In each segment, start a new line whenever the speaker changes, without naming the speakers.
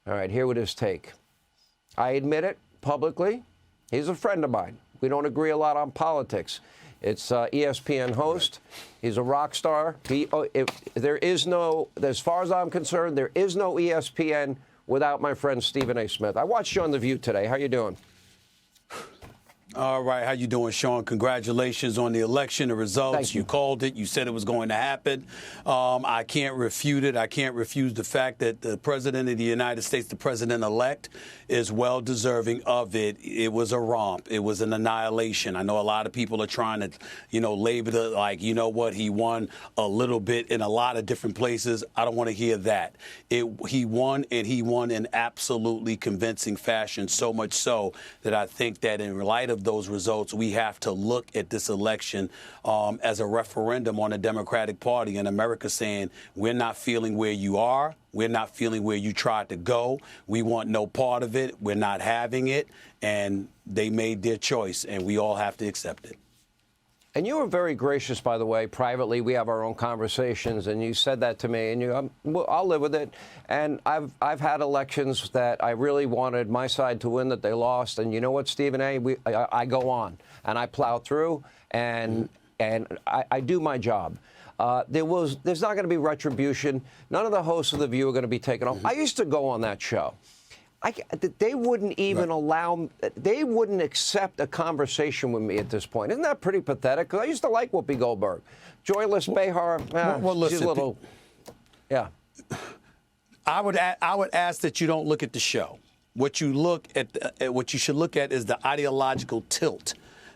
All right, here with his take. I admit it publicly. He's a friend of mine. We don't agree a lot on politics. It's ESPN host. He's a rock star. There is no, as far as I'm concerned, there is no ESPN without my friend Stephen A. Smith. I watched you on The View today. How you doing?
All right. How you doing, Sean? Congratulations on the election, the results.
Thank you.
You called it. You said it was going to happen. I can't refute it. I can't refuse the fact that the president of the United States, the president-elect, is well deserving of it. It was a romp. It was an annihilation. I know a lot of people are trying to, label it like, what, he won a little bit in a lot of different places. I don't want to hear that. He won, and he won in absolutely convincing fashion, so much so that I think that in light of those results, we have to look at this election as a referendum on the Democratic Party and America saying, we're not feeling where you are. We're not feeling where you tried to go. We want no part of it. We're not having it. And they made their choice, and we all have to accept it.
And you were very gracious, by the way, privately. We have our own conversations, and you said that to me, and I'll live with it. And I've had elections that I really wanted my side to win that they lost. And you know what, Stephen A., I go on, and I plow through, and I do my job. There's not going to be retribution. None of the hosts of The View are going to be taken off. I used to go on that show. They wouldn't even they wouldn't accept a conversation with me at this point. Isn't that pretty pathetic? Because I used to like Whoopi Goldberg. Joyless Behar, she's a little, yeah.
I would ask that you don't look at the show. What you should look at is the ideological tilt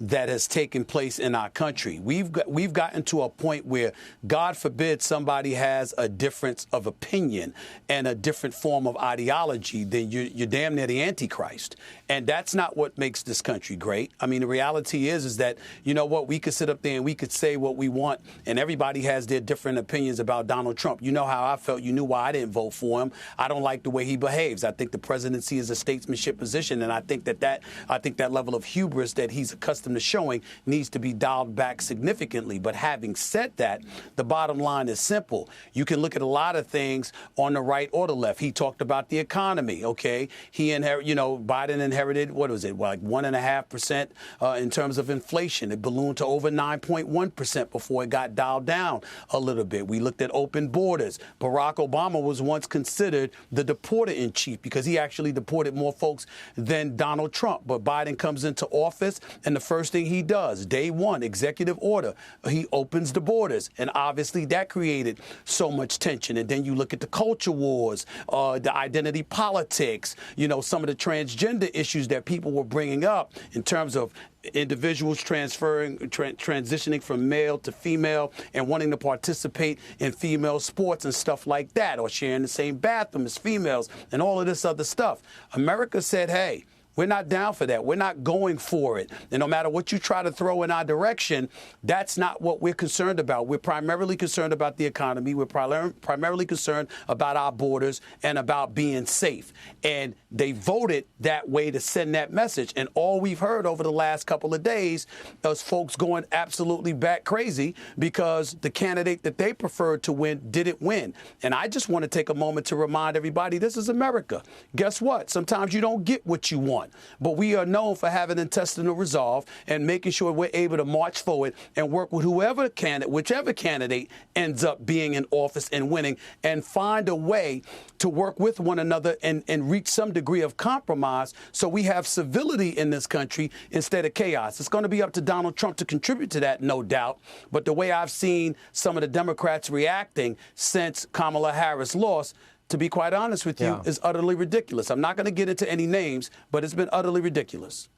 that has taken place in our country. We've gotten to a point where, God forbid, somebody has a difference of opinion and a different form of ideology, then you're damn near the Antichrist. And that's not what makes this country great. I mean, the reality is that, we could sit up there and we could say what we want, and everybody has their different opinions about Donald Trump. You know how I felt. You knew why I didn't vote for him. I don't like the way he behaves. I think the presidency is a statesmanship position, and I think that level of hubris that he's accustomed to showing needs to be dialed back significantly. But having said that, the bottom line is simple. You can look at a lot of things on the right or the left. He talked about the economy. Okay, Biden inherited, what was it, like 1.5% in terms of inflation. It ballooned to over 9.1% before it got dialed down a little bit. We looked at open borders. Barack Obama was once considered the deporter in chief because he actually deported more folks than Donald Trump. But Biden comes into office, and the first thing he does, day one, executive order, he opens the borders. And obviously that created so much tension. And then you look at the culture wars, the identity politics, some of the transgender issues that people were bringing up in terms of individuals transitioning from male to female and wanting to participate in female sports and stuff like that, or sharing the same bathroom as females and all of this other stuff. America said, hey, we're not down for that. We're not going for it. And no matter what you try to throw in our direction, that's not what we're concerned about. We're primarily concerned about the economy. We're primarily concerned about our borders and about being safe. And they voted that way to send that message. And all we've heard over the last couple of days is folks going absolutely bat crazy because the candidate that they preferred to win didn't win. And I just want to take a moment to remind everybody, this is America. Guess what? Sometimes you don't get what you want. But we are known for having intestinal resolve and making sure we're able to march forward and work with whichever candidate ends up being in office and winning, and find a way to work with one another and reach some degree of compromise so we have civility in this country instead of chaos. It's going to be up to Donald Trump to contribute to that, no doubt. But the way I've seen some of the Democrats reacting since Kamala Harris lost, to be quite honest with you, is utterly ridiculous. I'm not going to get into any names, but it's been utterly ridiculous.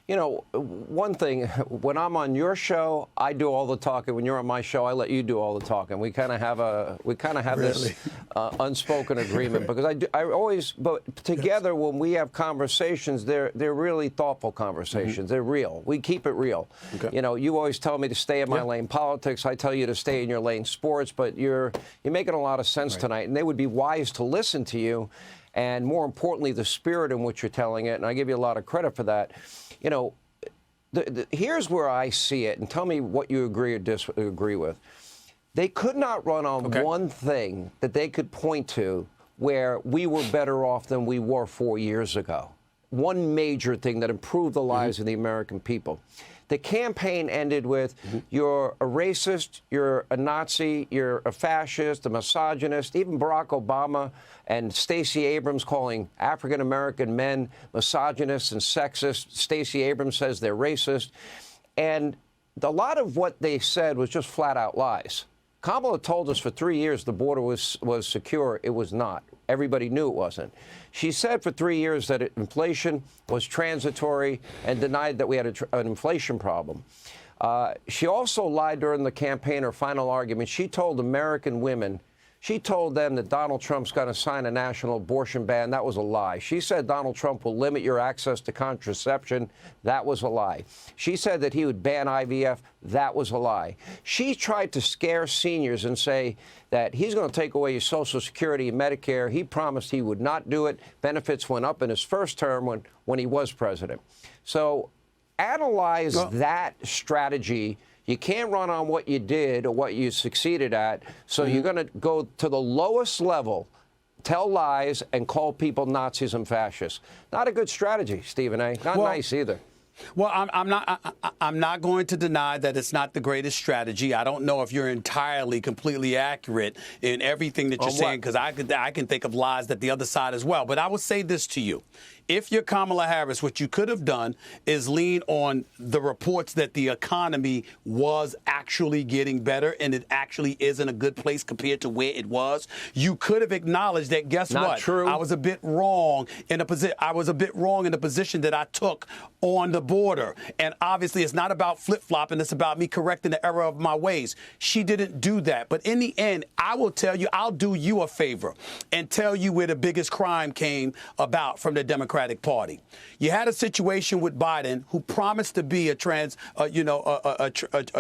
One thing, when I'm on your show, I do all the talking. When you're on my show, I let you do all the talking. We kind of have this unspoken agreement because but together when we have conversations, they're really thoughtful conversations. They're real. We keep it real. Okay. You always tell me to stay in my lane politics. I tell you to stay in your lane sports. But you're making a lot of sense tonight, and they would be wise to listen to you. And more importantly, the spirit in which you're telling it. And I give you a lot of credit for that. Here's where I see it, and tell me what you agree or disagree with. They could not run on one thing that they could point to where we were better off than we were 4 years ago. One major thing that improved the lives of the American people. The campaign ended with, you're a racist, you're a Nazi, you're a fascist, a misogynist. Even Barack Obama and Stacey Abrams calling African-American men misogynists and sexist. Stacey Abrams says they're racist. And a lot of what they said was just flat-out lies. Kamala told us for 3 years the border was secure. It was not. Everybody knew it wasn't. She said for 3 years that inflation was transitory and denied that we had an inflation problem. She also lied during the campaign, her final argument. She told American women, she told them that Donald Trump's going to sign a national abortion ban. That was a lie. She said Donald Trump will limit your access to contraception. That was a lie. She said that he would ban IVF. That was a lie. She tried to scare seniors and say that he's going to take away your Social Security and Medicare. He promised he would not do it. Benefits went up in his first term when he was president. So analyze that strategy. You can't run on what you did or what you succeeded at. So you're going to go to the lowest level, tell lies, and call people Nazis and fascists. Not a good strategy, Stephen A. Not nice either.
Well, I'm not going to deny that it's not the greatest strategy. I don't know if you're entirely, completely accurate in everything that you're saying, because I can think of lies that the other side as well. But I will say this to you. If you're Kamala Harris, what you could have done is lean on the reports that the economy was actually getting better and it actually is in a good place compared to where it was. You could have acknowledged that, guess what?
True.
I was a bit wrong in a position. I was a bit wrong in the position that I took on the border. And obviously, it's not about flip-flopping. It's about me correcting the error of my ways. She didn't do that. But in the end, I will tell you, I'll do you a favor and tell you where the biggest crime came about from the Democratic Party. You had a situation with Biden, who promised to be a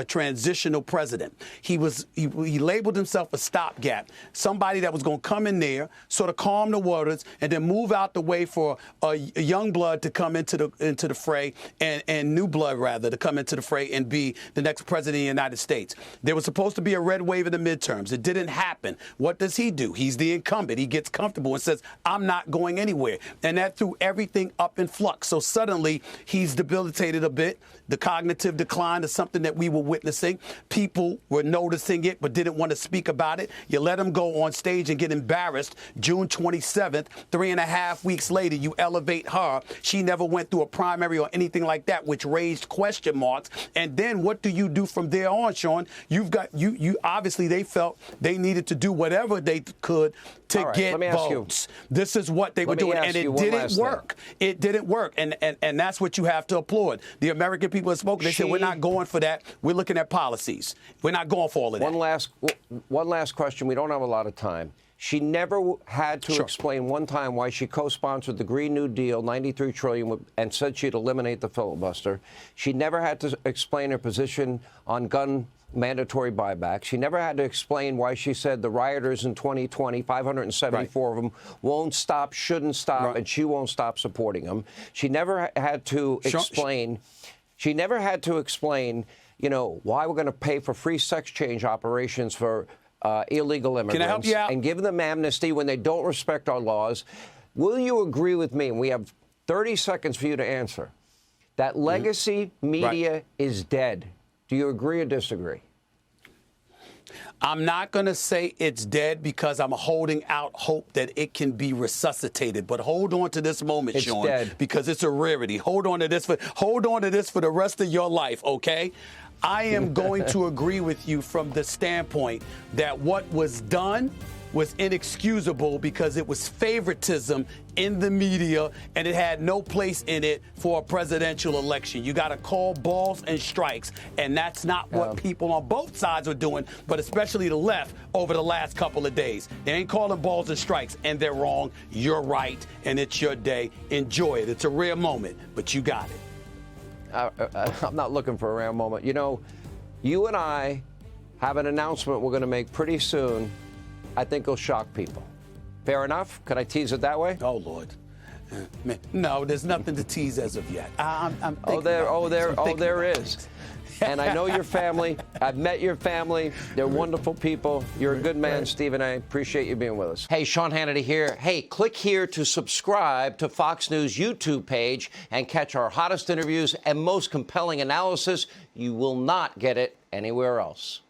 transitional president. He labeled himself a stopgap, somebody that was going to come in there, sort of calm the waters, and then move out the way for a young blood to come into the fray, and new blood rather to come into the fray and be the next president of the United States. There was supposed to be a red wave in the midterms. It didn't happen. What does he do? He's the incumbent. He gets comfortable and says, I'm not going anywhere. And that threw everything up in flux. So suddenly he's debilitated a bit. The cognitive decline is something that we were witnessing. People were noticing it but didn't want to speak about it. You let him go on stage and get embarrassed June 27th. 3.5 weeks later, you elevate her. She never went through a primary or anything like that, which raised question marks. And then what do you do from there on, Sean? You obviously they felt they needed to do whatever they could to get votes. This is what they were doing, and it didn't work. It didn't work, and that's what you have to applaud. The American people have spoken. They said, we're not going for that. We're looking at policies. We're not going for all of that.
One last question. We don't have a lot of time. She never had to explain one time why she co-sponsored the Green New Deal, $93 trillion, and said she'd eliminate the filibuster. She never had to explain her position on gun mandatory buyback. She never had to explain why she said the rioters in 2020, 574 of them, won't stop, shouldn't stop, and she won't stop supporting them. She never had to explain. She never had to explain, why we're going to pay for free sex change operations for illegal immigrants.
Can I help you out?
And give them amnesty when they don't respect our laws. Will you agree with me, and we have 30 seconds for you to answer, that legacy media is dead? Do you agree or disagree?
I'm not going to say it's dead because I'm holding out hope that it can be resuscitated. But hold on to this moment, Sean,
dead.
Because it's a rarity. Hold on to this for the rest of your life, okay? I am going to agree with you from the standpoint that what was done was inexcusable because it was favoritism in the media, and it had no place in it for a presidential election. You got to call balls and strikes, and that's not what people on both sides are doing, but especially the left over the last couple of days. They ain't calling balls and strikes, and they're wrong. You're right, and it's your day. Enjoy it. It's a rare moment, but you got it.
I'm not looking for a rare moment. You and I have an announcement we're going to make pretty soon. I think it'll shock people. Fair enough? Could I tease it that way?
Oh, Lord. No, there's nothing to tease as of yet. I'm
there is. And I know your family. I've met your family. They're wonderful people. You're a good man, Stephen A. Appreciate you being with us. Hey, Sean Hannity here. Hey, click here to subscribe to Fox News YouTube page and catch our hottest interviews and most compelling analysis. You will not get it anywhere else.